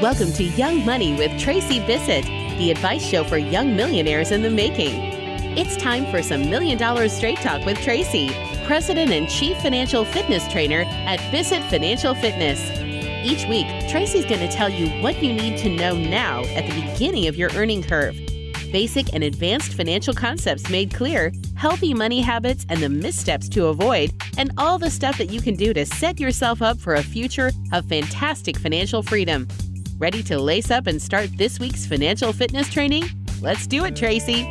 Welcome to Young Money with Tracy Bissett, the advice show for young millionaires in the making. It's time for some $1 Million Straight Talk with Tracy, President and Chief Financial Fitness Trainer at Bissett Financial Fitness. Each week, Tracy's going to tell you what you need to know now at the beginning of your earning curve. Basic and advanced financial concepts made clear, healthy money habits and the missteps to avoid, and all the stuff that you can do to set yourself up for a future of fantastic financial freedom. Ready to lace up and start this week's financial fitness training? Let's do it, Tracy.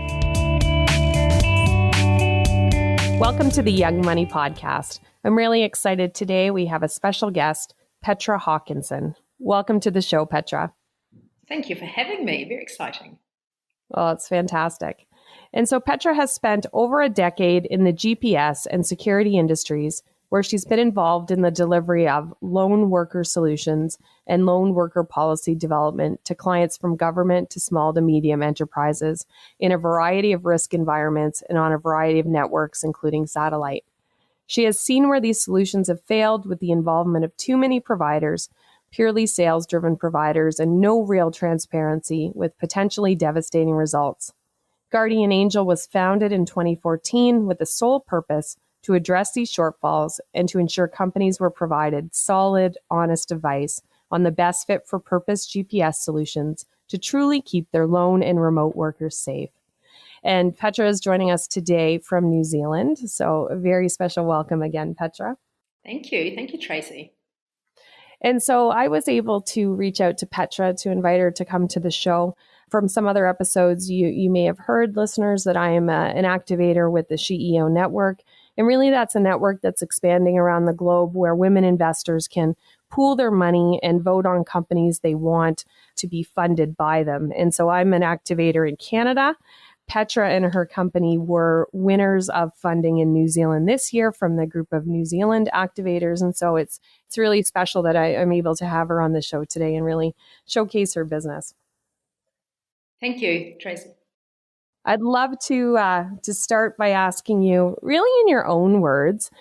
Welcome to the Young Money Podcast. I'm really excited today. We have a special guest, Petra Hakansson. Welcome to the show, Petra. Thank you for having me. Very exciting. Oh, it's fantastic. And so Petra has spent over a decade in the GPS and security industries, where she's been involved in the delivery of lone worker solutions and lone worker policy development to clients from government to small to medium enterprises in a variety of risk environments and on a variety of networks, including satellite. She has seen where these solutions have failed with the involvement of too many providers, purely sales-driven providers, and no real transparency with potentially devastating results. Guardian Angel was founded in 2014 with the sole purpose to address these shortfalls and to ensure companies were provided solid, honest advice on the best fit for purpose GPS solutions to truly keep their lone and remote workers safe. And Petra is joining us today from New Zealand. So a very special welcome again, Petra. Thank you. Thank you, Tracy. And so I was able to reach out to Petra to invite her to come to the show. From some other episodes, you may have heard, listeners, that I am an activator with the SheEO network. And really, that's a network that's expanding around the globe where women investors can pool their money and vote on companies they want to be funded by them. And so I'm an activator in Canada. Petra and her company were winners of funding in New Zealand this year from the group of New Zealand activators. And so it's really special that I'm able to have her on the show today and really showcase her business. Thank you, Tracy. I'd love to start by asking you, really in your own words,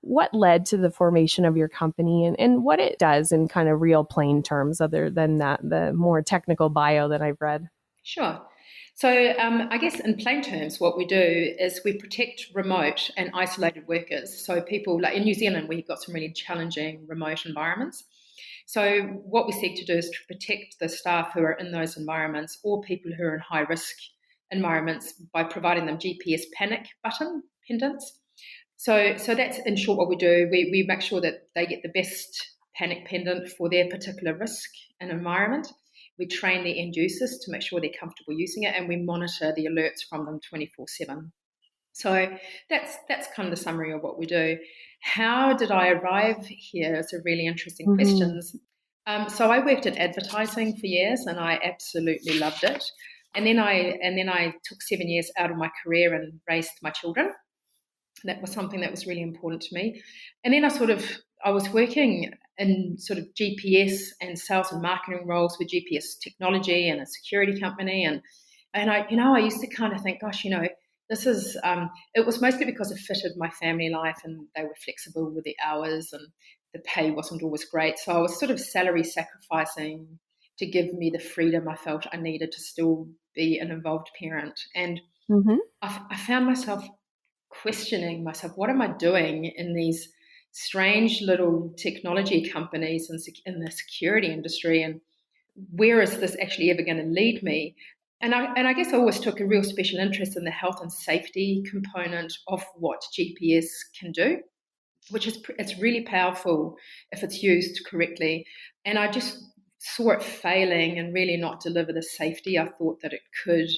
what led to the formation of your company and what it does in kind of real plain terms, other than the more technical bio that I've read. Sure. So I guess in plain terms, what we do is we protect remote and isolated workers. So people, like in New Zealand, we've got some really challenging remote environments. So what we seek to do is to protect the staff who are in those environments or people who are in high risk environments by providing them GPS panic button pendants. So that's in short what we do. We make sure that they get the best panic pendant for their particular risk and environment. We train the end users to make sure they're comfortable using it, and we monitor the alerts from them 24/7. So that's kind of the summary of what we do. How did I arrive here? It's a really interesting question. So I worked at advertising for years, and I absolutely loved it. And then I took 7 years out of my career and raised my children. That was something that was really important to me. And then I was working in sort of GPS and sales and marketing roles with GPS technology and a security company. And I used to kind of think, gosh, this is, it was mostly because it fitted my family life and they were flexible with the hours and the pay wasn't always great. So I was sort of salary sacrificing to give me the freedom I felt I needed to still be an involved parent. And I found myself questioning myself, what am I doing in these strange little technology companies in the security industry, and where is this actually ever going to lead me? And I guess I always took a real special interest in the health and safety component of what GPS can do, which is it's really powerful if it's used correctly. And I just saw it failing and really not deliver the safety I thought that it could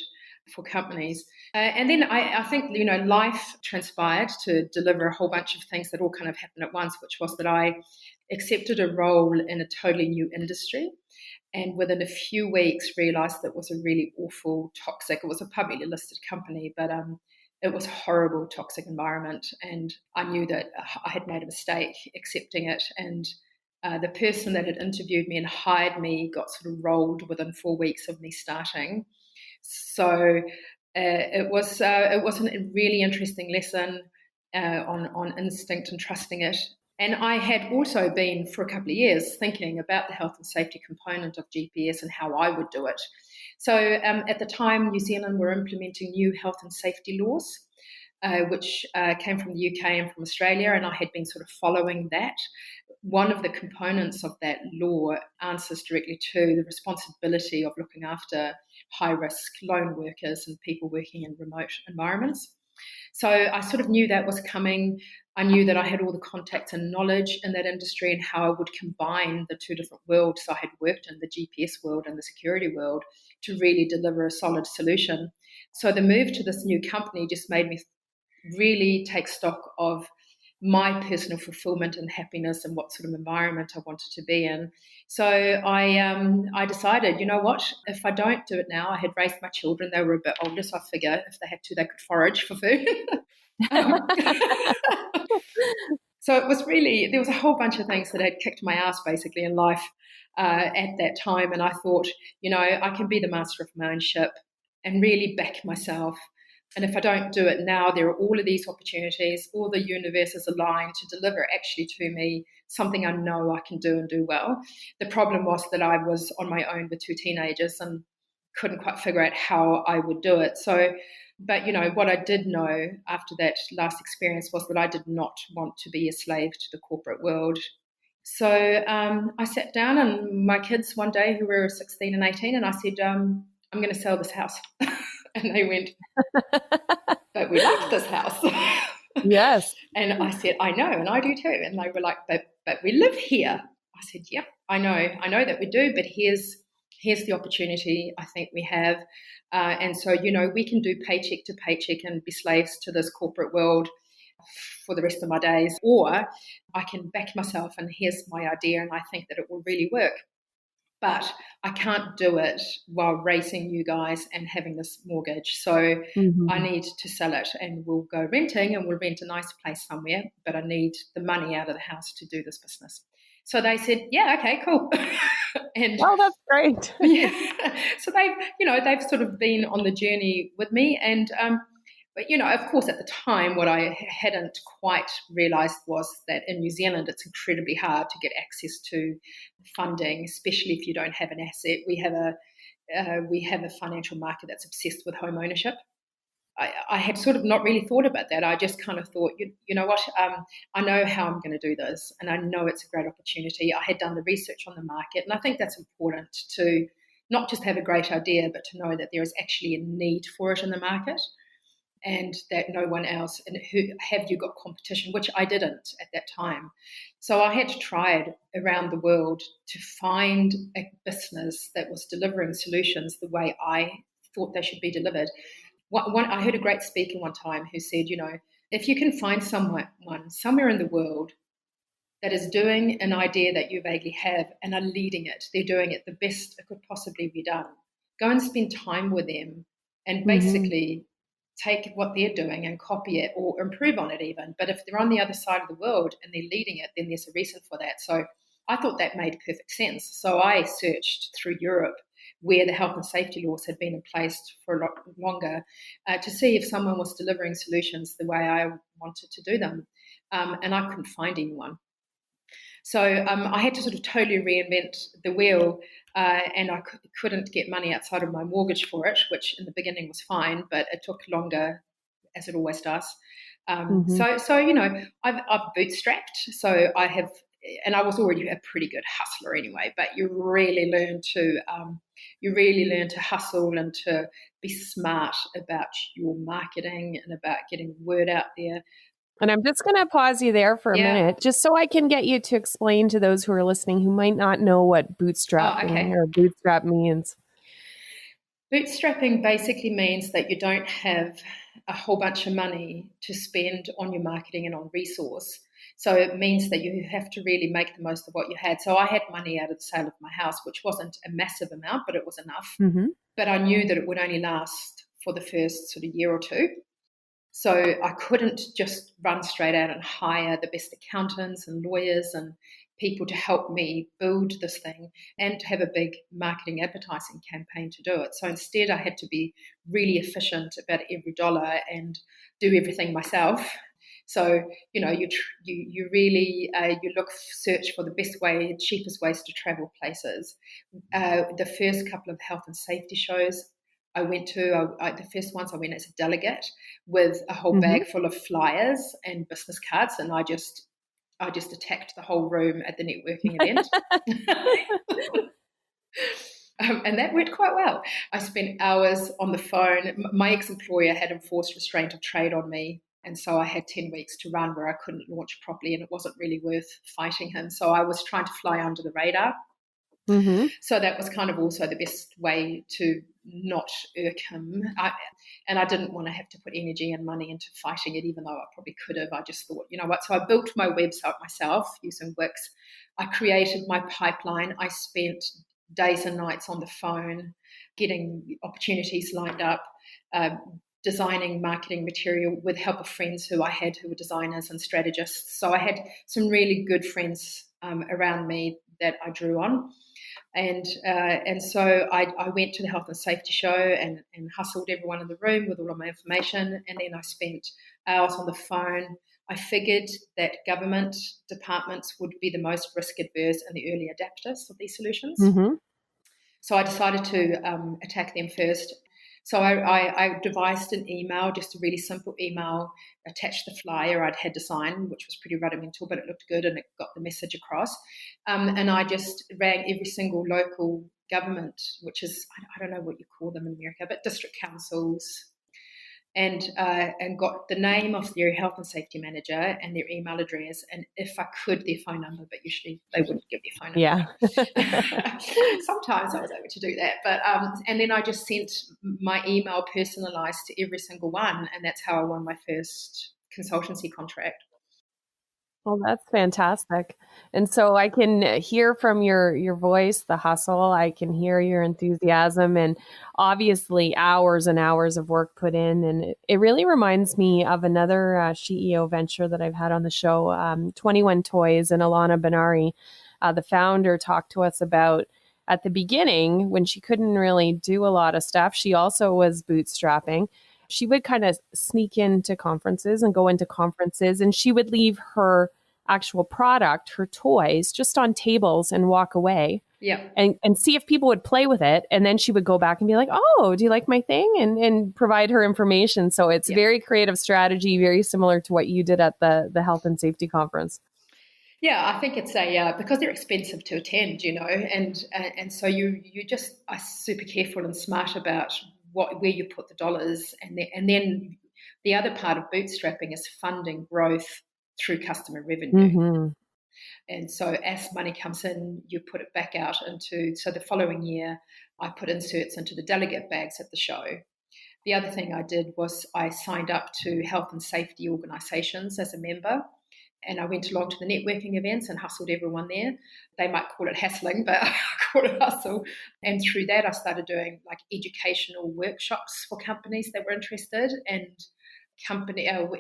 for companies. And then I think, life transpired to deliver a whole bunch of things that all kind of happened at once, which was that I accepted a role in a totally new industry. And within a few weeks realized that it was a really awful, toxic, it was a publicly listed company, but it was a horrible, toxic environment. And I knew that I had made a mistake accepting it. And the person that had interviewed me and hired me got sort of rolled within 4 weeks of me starting. So it was a really interesting lesson on instinct and trusting it. And I had also been for a couple of years thinking about the health and safety component of GPS and how I would do it. So at the time, New Zealand were implementing new health and safety laws, which came from the UK and from Australia, and I had been sort of following that. One of the components of that law answers directly to the responsibility of looking after high-risk lone workers and people working in remote environments. So I sort of knew that was coming. I knew that I had all the contacts and knowledge in that industry and how I would combine the two different worlds. So I had worked in the GPS world and the security world to really deliver a solid solution. So the move to this new company just made me really take stock of my personal fulfillment and happiness and what sort of environment I wanted to be in. So I decided, you know what, if I don't do it now, I had raised my children, they were a bit older, so I figure if they had to, they could forage for food. So it was really, there was a whole bunch of things that had kicked my ass basically in life at that time. And I thought, you know, I can be the master of my own ship and really back myself. And if I don't do it now, there are all of these opportunities, all the universe is aligned to deliver actually to me something I know I can do and do well. The problem was that I was on my own with two teenagers and couldn't quite figure out how I would do it. So, but you know, what I did know after that last experience was that I did not want to be a slave to the corporate world. So I sat down and my kids one day who were 16 and 18 and I said, I'm going to sell this house. And they went, but we like this house. Yes. And I said, I know, and I do too. And they were like, but we live here. I said, yep, I know that we do, but here's the opportunity I think we have. And so, you know, we can do paycheck to paycheck and be slaves to this corporate world for the rest of my days, or I can back myself and here's my idea and I think that it will really work. But I can't do it while racing you guys and having this mortgage. So I need to sell it and we'll go renting and we'll rent a nice place somewhere, but I need the money out of the house to do this business. So they said, yeah, okay, cool. And oh, that's great. Yeah. So they've sort of been on the journey with me. And but, you know, of course, at the time, what I hadn't quite realised was that in New Zealand, it's incredibly hard to get access to funding, especially if you don't have an asset. We have a financial market that's obsessed with home ownership. I had sort of not really thought about that. I just kind of thought, you know what, I know how I'm going to do this, and I know it's a great opportunity. I had done the research on the market, and I think that's important to not just have a great idea, but to know that there is actually a need for it in the market. And that no one else, and who have you got competition, which I didn't at that time. So I had to try it around the world to find a business that was delivering solutions the way I thought they should be delivered. I heard a great speaker one time who said, you know, if you can find someone somewhere in the world that is doing an idea that you vaguely have and are leading it, they're doing it the best it could possibly be done, go and spend time with them and basically take what they're doing and copy it or improve on it even. But if they're on the other side of the world and they're leading it, then there's a reason for that. So I thought that made perfect sense. So I searched through Europe where the health and safety laws had been in place for a lot longer to see if someone was delivering solutions the way I wanted to do them. And I couldn't find anyone. So I had to sort of totally reinvent the wheel, and I couldn't get money outside of my mortgage for it, which in the beginning was fine, but it took longer, as it always does. So you know, I've bootstrapped. So I have, and I was already a pretty good hustler anyway. But you really learn to hustle and to be smart about your marketing and about getting word out there. And I'm just going to pause you there for a minute, just so I can get you to explain to those who are listening who might not know what bootstrapping or bootstrap means. Bootstrapping basically means that you don't have a whole bunch of money to spend on your marketing and on resource. So it means that you have to really make the most of what you had. So I had money out of the sale of my house, which wasn't a massive amount, but it was enough. But I knew that it would only last for the first sort of year or two. So I couldn't just run straight out and hire the best accountants and lawyers and people to help me build this thing and to have a big marketing advertising campaign to do it. So instead I had to be really efficient about every dollar and do everything myself So, you really you search for the best way, cheapest ways to travel places. The first couple of health and safety shows I went to, the first ones I went as a delegate with a whole bag full of flyers and business cards, and I just attacked the whole room at the networking event. And that worked quite well. I spent hours on the phone. My ex-employer had enforced restraint of trade on me, and so I had 10 weeks to run where I couldn't launch properly, and it wasn't really worth fighting him. So I was trying to fly under the radar. So that was kind of also the best way to not irk him. And I didn't want to have to put energy and money into fighting it, even though I probably could have. I just thought, you know what? So I built my website myself using Wix. I created my pipeline. I spent days and nights on the phone, getting opportunities lined up, designing marketing material with help of friends who I had who were designers and strategists. So I had some really good friends around me that I drew on. And so I went to the health and safety show and hustled everyone in the room with all of my information. And then I spent hours on the phone. I figured that government departments would be the most risk adverse and the early adapters of these solutions. So I decided to attack them first. So I devised an email, just a really simple email, attached the flyer I'd had designed, which was pretty rudimental, but it looked good and it got the message across. And I just rang every single local government, which is, I don't know what you call them in America, but district councils, and got the name of their health and safety manager and their email address, and if I could, their phone number, but usually they wouldn't give their phone number. Yeah. Sometimes I was able to do that, but and then I just sent my email personalized to every single one, and that's how I won my first consultancy contract. Well, that's fantastic. And so I can hear from your voice, the hustle. I can hear your enthusiasm and obviously hours and hours of work put in. And it really reminds me of another SheEO venture that I've had on the show, 21 Toys, and Alana Benari, the founder, talked to us about at the beginning when she couldn't really do a lot of stuff. She also was bootstrapping. She would kind of sneak into conferences and go into conferences, and she would leave her actual product, her toys, just on tables and walk away. Yeah. And see if people would play with it. And then she would go back and be like, oh, do you like my thing? And provide her information. So it's very creative strategy, very similar to what you did at the health and safety conference. Yeah, I think it's because they're expensive to attend, and so you just are super careful and smart about where you put the dollars, and then the other part of bootstrapping is funding growth through customer revenue. And so as money comes in, you put it back out so the following year I put inserts into the delegate bags at the show. The other thing I did was I signed up to health and safety organisations as a member, and I went along to the networking events and hustled everyone there. They might call it hassling, but I call it hustle. And through that, I started doing like educational workshops for companies that were interested. And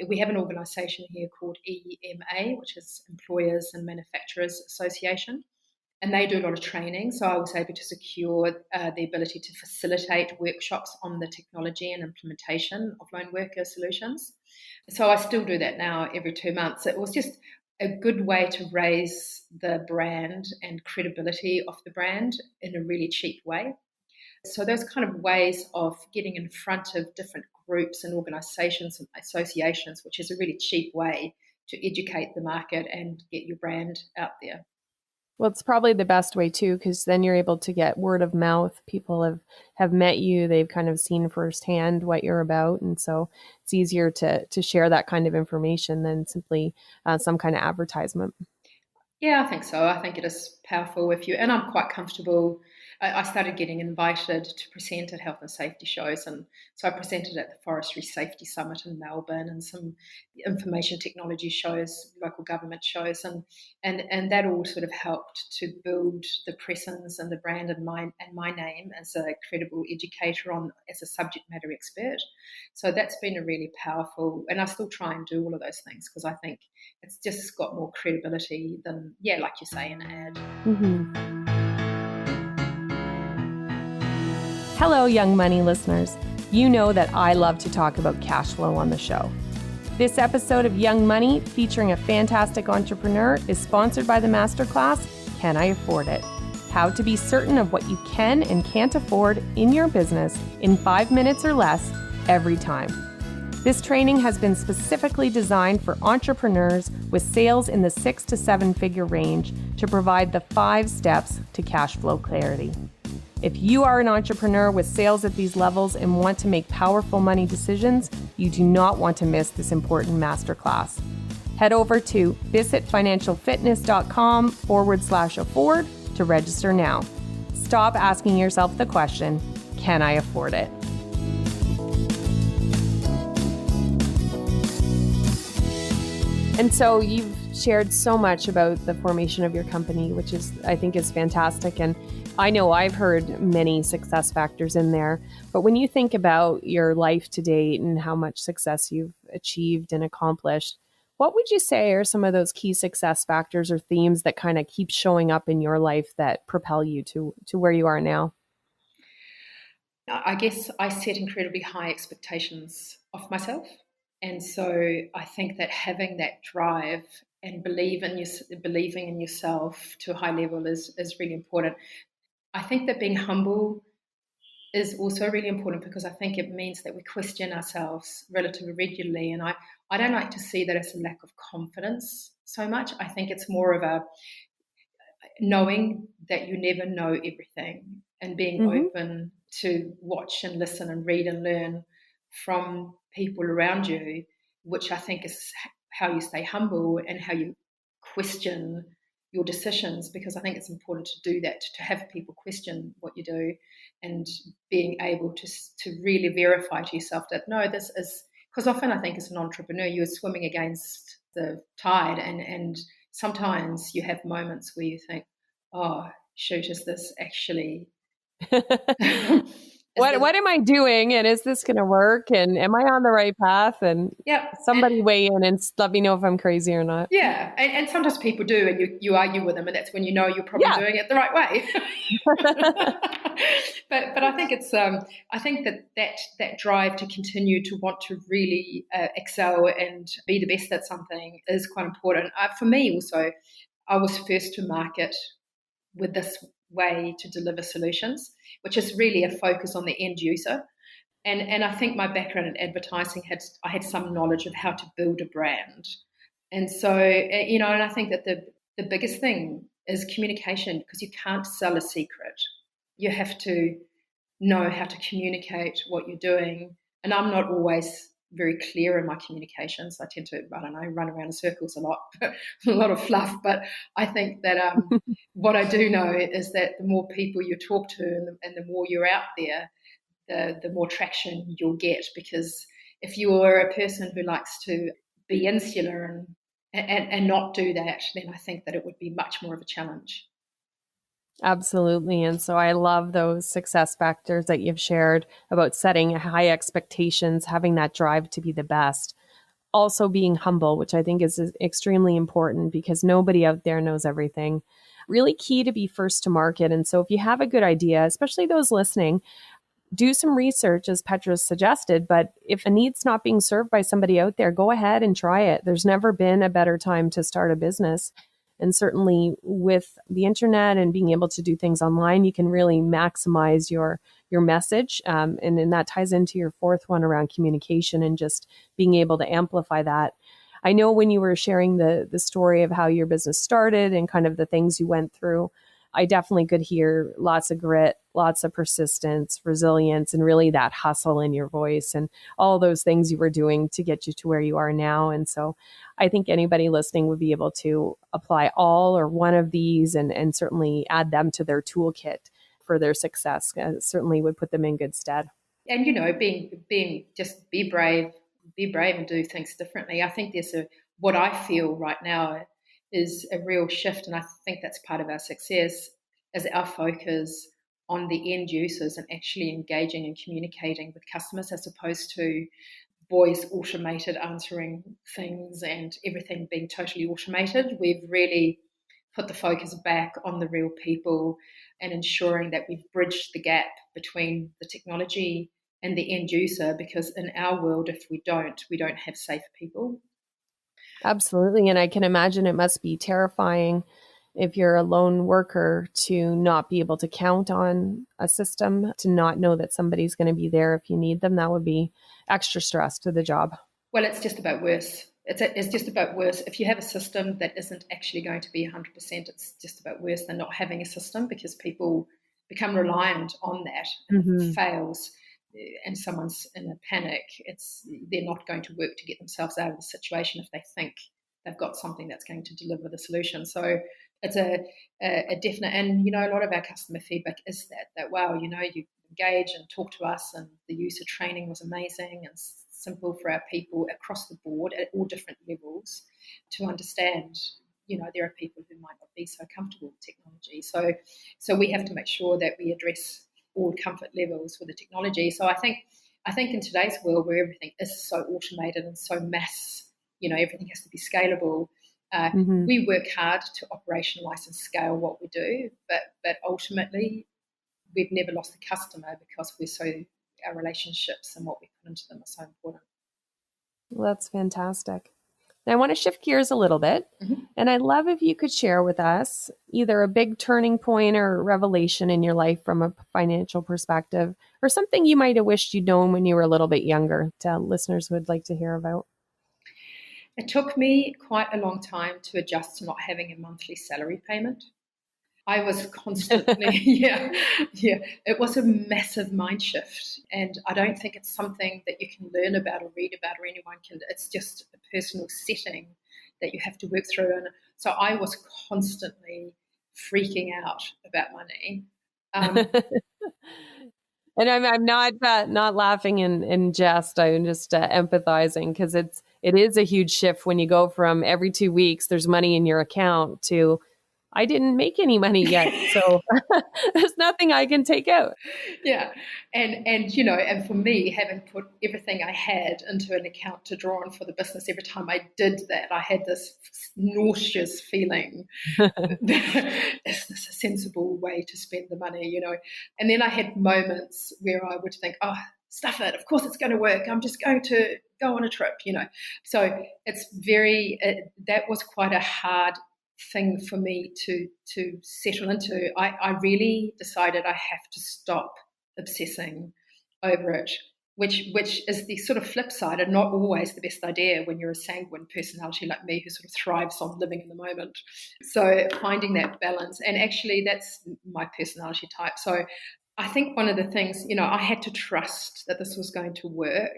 we have an organisation here called EMA, which is Employers and Manufacturers Association. And they do a lot of training. So I was able to secure the ability to facilitate workshops on the technology and implementation of lone worker solutions. So I still do that now every 2 months. It was just a good way to raise the brand and credibility of the brand in a really cheap way. So those kind of ways of getting in front of different groups and organisations and associations, which is a really cheap way to educate the market and get your brand out there. Well, it's probably the best way too, because then you're able to get word of mouth. People have met you. They've kind of seen firsthand what you're about. And so it's easier to share that kind of information than simply some kind of advertisement. Yeah, I think so. I think it is powerful and I'm quite comfortable. I started getting invited to present at health and safety shows, and so I presented at the Forestry Safety Summit in Melbourne and some information technology shows, local government shows, and that all sort of helped to build the presence and the brand and my name as a credible educator as a subject matter expert. So that's been a really powerful, and I still try and do all of those things because I think it's just got more credibility than, like you say, an ad. Hello, Young Money listeners. You know that I love to talk about cash flow on the show. This episode of Young Money, featuring a fantastic entrepreneur, is sponsored by the masterclass, Can I Afford It? How to be certain of what you can and can't afford in your business in 5 minutes or less every time. This training has been specifically designed for entrepreneurs with sales in the 6 to 7 figure range to provide the 5 steps to cash flow clarity. If you are an entrepreneur with sales at these levels and want to make powerful money decisions, you do not want to miss this important masterclass. Head over to visitfinancialfitness.com/afford to register now. Stop asking yourself the question, can I afford it? And so you've shared so much about the formation of your company, which I think is fantastic. And I know I've heard many success factors in there, but when you think about your life to date and how much success you've achieved and accomplished, what would you say are some of those key success factors or themes that kind of keep showing up in your life that propel you to where you are now? I guess I set incredibly high expectations of myself. And so I think that having that drive and believing in yourself to a high level is really important. I think that being humble is also really important because I think it means that we question ourselves relatively regularly. And I don't like to see that as a lack of confidence so much. I think it's more of a knowing that you never know everything and being open to watch and listen and read and learn from people around you, which I think is how you stay humble and how you question your decisions, because I think it's important to do that, to have people question what you do and being able to really verify to yourself that, no, this is, because often I think as an entrepreneur, you're swimming against the tide and sometimes you have moments where you think, oh, shoot, is this actually... What am I doing? And is this going to work? And am I on the right path? And somebody weigh in and let me know if I'm crazy or not. Yeah. And sometimes people do, and you argue with them, and that's when you know you're probably doing it the right way. but I think it's I think that drive to continue to want to really excel and be the best at something is quite important. For me also, I was first to market with this way to deliver solutions, which is really a focus on the end user. And I think my background in advertising I had some knowledge of how to build a brand. And so, and I think that the biggest thing is communication, because you can't sell a secret. You have to know how to communicate what you're doing. And I'm not always very clear in my communications. I tend to, run around in circles a lot, a lot of fluff. But I think that what I do know is that the more people you talk to and the more you're out there, the more traction you'll get. Because if you are a person who likes to be insular and not do that, then I think that it would be much more of a challenge. Absolutely. And so I love those success factors that you've shared about setting high expectations, having that drive to be the best. Also being humble, which I think is extremely important because nobody out there knows everything. Really key to be first to market. And so if you have a good idea, especially those listening, do some research as Petra suggested, but if a need's not being served by somebody out there, go ahead and try it. There's never been a better time to start a business. And certainly with the internet and being able to do things online, you can really maximize your message. And then that ties into your fourth one around communication and just being able to amplify that. I know when you were sharing the story of how your business started and kind of the things you went through, I definitely could hear lots of grit, lots of persistence, resilience, and really that hustle in your voice and all those things you were doing to get you to where you are now. And so I think anybody listening would be able to apply all or one of these and certainly add them to their toolkit for their success. Certainly would put them in good stead. And, being just be brave and do things differently. I think what I feel right now is a real shift, and I think that's part of our success, is our focus on the end users and actually engaging and communicating with customers as opposed to voice automated answering things and everything being totally automated. We've really put the focus back on the real people and ensuring that we've bridged the gap between the technology and the end user, because in our world, if we don't have safe people. Absolutely. And I can imagine it must be terrifying if you're a lone worker to not be able to count on a system, to not know that somebody's going to be there if you need them. That would be extra stress to the job. Well, it's just about worse. It's just about worse. If you have a system that isn't actually going to be 100%, it's just about worse than not having a system, because people become reliant on that. And if it fails and someone's in a panic, they're not going to work to get themselves out of the situation if they think they've got something that's going to deliver the solution. So it's a definite, and a lot of our customer feedback is that wow, you engage and talk to us, and the user training was amazing and simple for our people across the board at all different levels to understand. There are people who might not be so comfortable with technology, so we have to make sure that we address all comfort levels with the technology. So I think in today's world, where everything is so automated and so mass, everything has to be scalable. We work hard to operationalize and scale what we do, but ultimately we've never lost the customer, because our relationships and what we put into them are so important. Well, that's fantastic. Now, I want to shift gears a little bit, and I'd love if you could share with us either a big turning point or revelation in your life from a financial perspective, or something you might have wished you'd known when you were a little bit younger, that listeners would like to hear about. It took me quite a long time to adjust to not having a monthly salary payment. I was constantly, it was a massive mind shift. And I don't think it's something that you can learn about or read about, or anyone can. It's just a personal setting that you have to work through. And so I was constantly freaking out about money. And I'm not laughing in jest. I'm just empathizing, because it is a huge shift when you go from every 2 weeks there's money in your account to I didn't make any money yet, so there's nothing I can take out. Yeah, and for me, having put everything I had into an account to draw on for the business, every time I did that, I had this nauseous feeling. Is this a sensible way to spend the money? And then I had moments where I would think, oh, stuff it, of course it's going to work. I'm just going to go on a trip. So it's that was quite a hard thing for me to settle into. I really decided I have to stop obsessing over it, which is the sort of flip side, and not always the best idea when you're a sanguine personality like me, who sort of thrives on living in the moment. So finding that balance, and actually that's my personality type. So I think one of the things, I had to trust that this was going to work,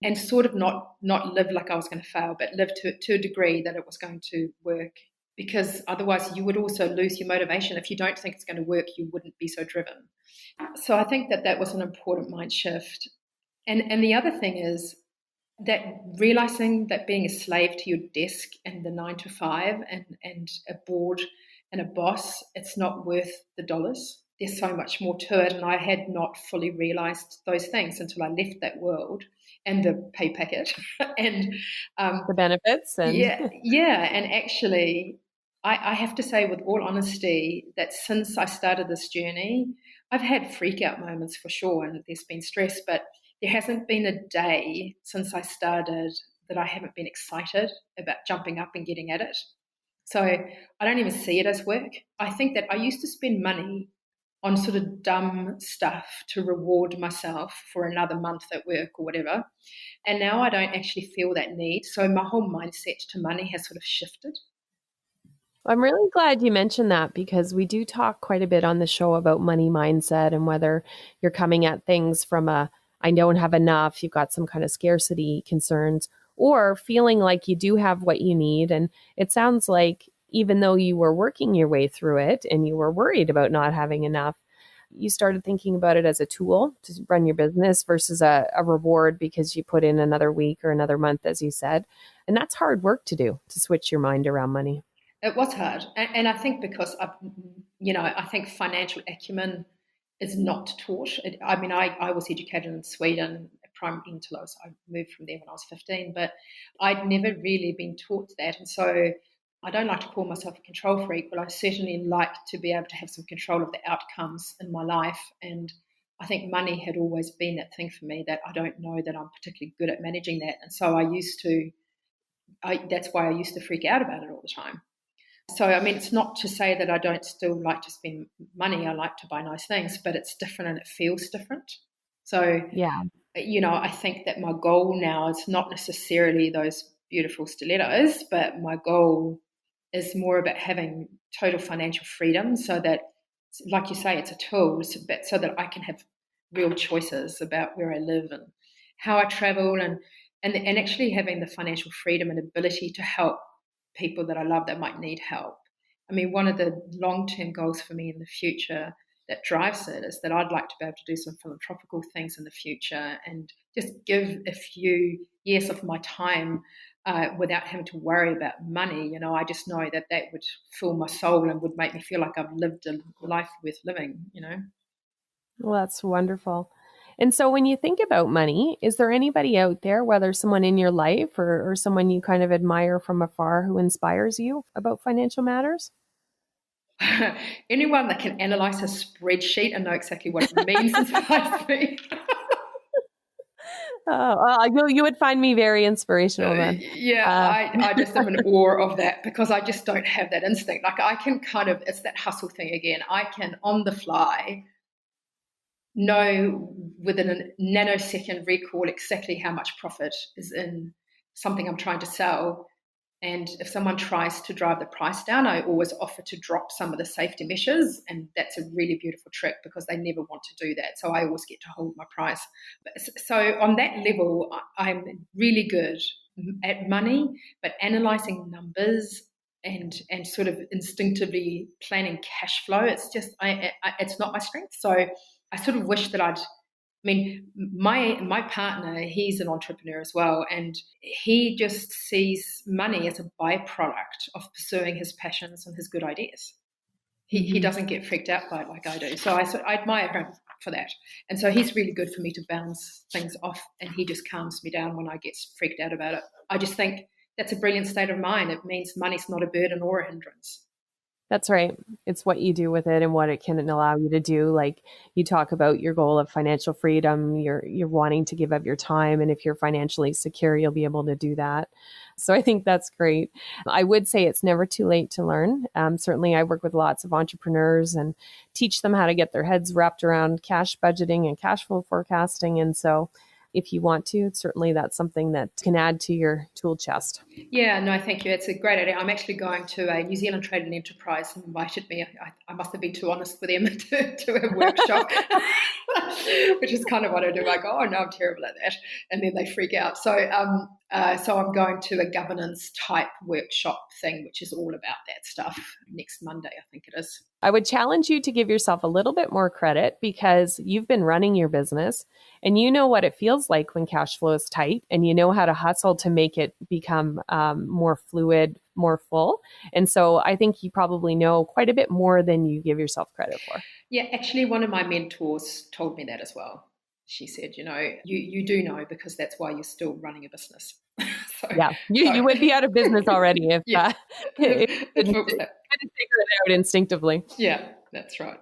and sort of not live like I was going to fail, but live to a degree that it was going to work. Because otherwise you would also lose your motivation. If you don't think it's going to work, you wouldn't be so driven. So I think that was an important mind shift. And the other thing is that realizing that being a slave to your desk and the 9 to 5 and a board and a boss, it's not worth the dollars. There's so much more to it. And I had not fully realized those things until I left that world, and the pay packet and the benefits. And and actually I have to say with all honesty that since I started this journey, I've had freak out moments for sure, and there's been stress, but there hasn't been a day since I started that I haven't been excited about jumping up and getting at it. So I don't even see it as work. I think that I used to spend money on sort of dumb stuff to reward myself for another month at work or whatever. And now I don't actually feel that need. So my whole mindset to money has sort of shifted. I'm really glad you mentioned that, because we do talk quite a bit on the show about money mindset, and whether you're coming at things from I don't have enough, you've got some kind of scarcity concerns, or feeling like you do have what you need. And it sounds like even though you were working your way through it and you were worried about not having enough, you started thinking about it as a tool to run your business versus a reward because you put in another week or another month, as you said. And that's hard work to do, to switch your mind around money. It was hard. And I think because, I think financial acumen is not taught. I was educated in Sweden primarily until I moved from there when I was 15, but I'd never really been taught that. And so I don't like to call myself a control freak, but I certainly like to be able to have some control of the outcomes in my life. And I think money had always been that thing for me that I don't know that I'm particularly good at managing that. And so that's why I used to freak out about it all the time. So, I mean, it's not to say that I don't still like to spend money. I like to buy nice things, but it's different and it feels different. So, Yeah. I think that my goal now is not necessarily those beautiful stilettos, but my goal is more about having total financial freedom so that, like you say, it's a tool, so that I can have real choices about where I live and how I travel and actually having the financial freedom and ability to help people that I love that might need help. I mean, one of the long-term goals for me in the future that drives it is that I'd like to be able to do some philanthropical things in the future and just give a few years of my time without having to worry about money. I just know that would fill my soul and would make me feel like I've lived a life worth living. Well, that's wonderful. And so when you think about money, is there anybody out there, whether someone in your life or someone you kind of admire from afar who inspires you about financial matters? Anyone that can analyze a spreadsheet and know exactly what it means inspires me. You would find me very inspirational then. I just am in awe of that because I just don't have that instinct. Like I can it's that hustle thing again. I can on the fly know within a nanosecond recall exactly how much profit is in something I'm trying to sell. And if someone tries to drive the price down, I always offer to drop some of the safety measures. And that's a really beautiful trick because they never want to do that. So I always get to hold my price. So on that level, I'm really good at money, but analyzing numbers and sort of instinctively planning cash flow, it's not my strength. So I sort of wish that my partner, he's an entrepreneur as well, and he just sees money as a byproduct of pursuing his passions and his good ideas. He doesn't get freaked out by it like I do. So I admire him for that. And so he's really good for me to bounce things off, and he just calms me down when I get freaked out about it. I just think that's a brilliant state of mind. It means money's not a burden or a hindrance. That's right. It's what you do with it and what it can allow you to do. Like you talk about your goal of financial freedom, you're wanting to give up your time. And if you're financially secure, you'll be able to do that. So I think that's great. I would say it's never too late to learn. Certainly I work with lots of entrepreneurs and teach them how to get their heads wrapped around cash budgeting and cash flow forecasting. And so if you want to, certainly that's something that can add to your tool chest. Yeah, no, thank you. It's a great idea. I'm actually going to a New Zealand Trade and Enterprise and invited me. I must have been too honest with them to a workshop, which is kind of what I do. I go, oh, no, I'm terrible at that. And then they freak out. So I'm going to a governance type workshop thing, which is all about that stuff next Monday, I think it is. I would challenge you to give yourself a little bit more credit because you've been running your business and you know what it feels like when cash flow is tight and you know how to hustle to make it become more fluid, more full. And so I think you probably know quite a bit more than you give yourself credit for. Yeah, actually, one of my mentors told me that as well. She said, you do know because that's why you're still running a business. You would be out of business already if you didn't figure it out instinctively. Yeah, that's right.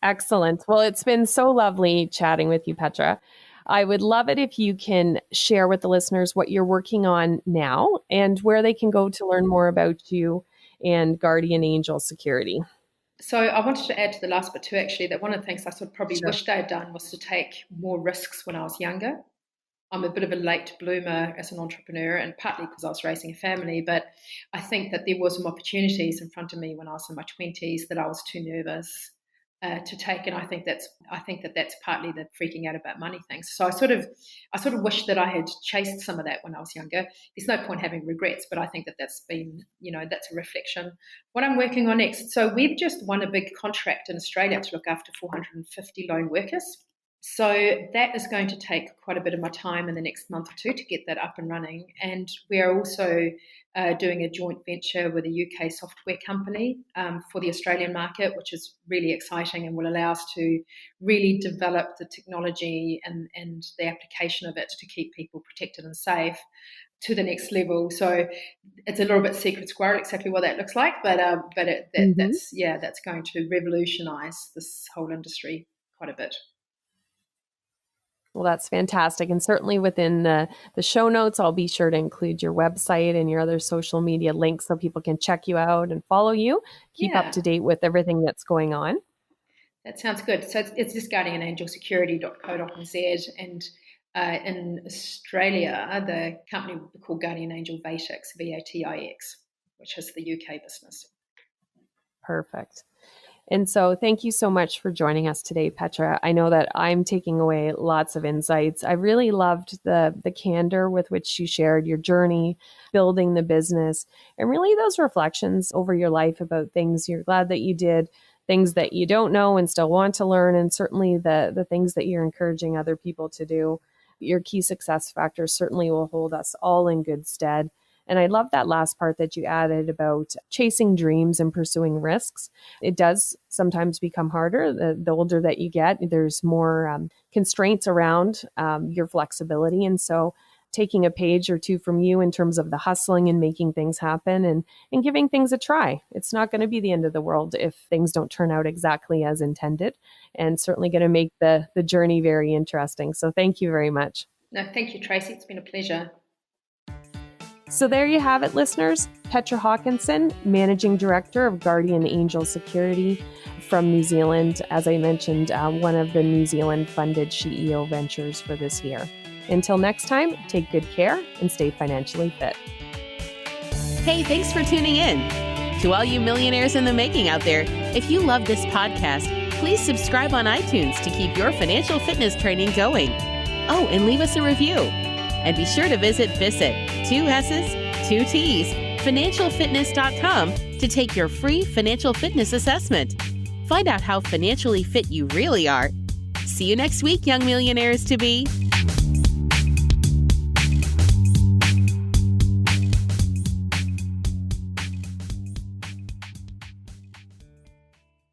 Excellent. Well, it's been so lovely chatting with you, Petra. I would love it if you can share with the listeners what you're working on now and where they can go to learn more about you and Guardian Angel Security. So I wanted to add to the last bit too, actually, that one of the things I sort of probably wished I had done was to take more risks when I was younger. I'm a bit of a late bloomer as an entrepreneur, and partly because I was raising a family, but I think that there were some opportunities in front of me when I was in my 20s that I was too nervous to take, and I think that's partly the freaking out about money things. So I sort of wish that I had chased some of that when I was younger. There's no point having regrets, but I think that's been, that's a reflection. What I'm working on next. So we've just won a big contract in Australia to look after 450 lone workers. So that is going to take quite a bit of my time in the next month or two to get that up and running. And we are also doing a joint venture with a UK software company for the Australian market, which is really exciting and will allow us to really develop the technology and the application of it to keep people protected and safe to the next level. So it's a little bit secret squirrel exactly what that looks like, but that's going to revolutionise this whole industry quite a bit. Well, that's fantastic. And certainly within the show notes, I'll be sure to include your website and your other social media links so people can check you out and follow you, keep up to date with everything that's going on. That sounds good. So it's just guardianangelsecurity.co.nz, and in Australia, the company will be called Guardian Angel Vatix, VATIX, which is the UK business. Perfect. And so thank you so much for joining us today, Petra. I know that I'm taking away lots of insights. I really loved the candor with which you shared your journey, building the business, and really those reflections over your life about things you're glad that you did, things that you don't know and still want to learn, and certainly the things that you're encouraging other people to do. Your key success factors certainly will hold us all in good stead. And I love that last part that you added about chasing dreams and pursuing risks. It does sometimes become harder. The older that you get, there's more constraints around your flexibility. And so taking a page or two from you in terms of the hustling and making things happen and giving things a try. It's not going to be the end of the world if things don't turn out exactly as intended, and certainly going to make the journey very interesting. So thank you very much. No, thank you, Tracy. It's been a pleasure. So there you have it, listeners. Petra Hakansson, Managing Director of Guardian Angel Security from New Zealand. As I mentioned, one of the New Zealand-funded SheEO ventures for this year. Until next time, take good care and stay financially fit. Hey, thanks for tuning in. To all you millionaires in the making out there, if you love this podcast, please subscribe on iTunes to keep your financial fitness training going. Oh, and leave us a review. And be sure to visit 2 S's, 2 T's, financialfitness.com to take your free financial fitness assessment. Find out how financially fit you really are. See you next week, young millionaires to be.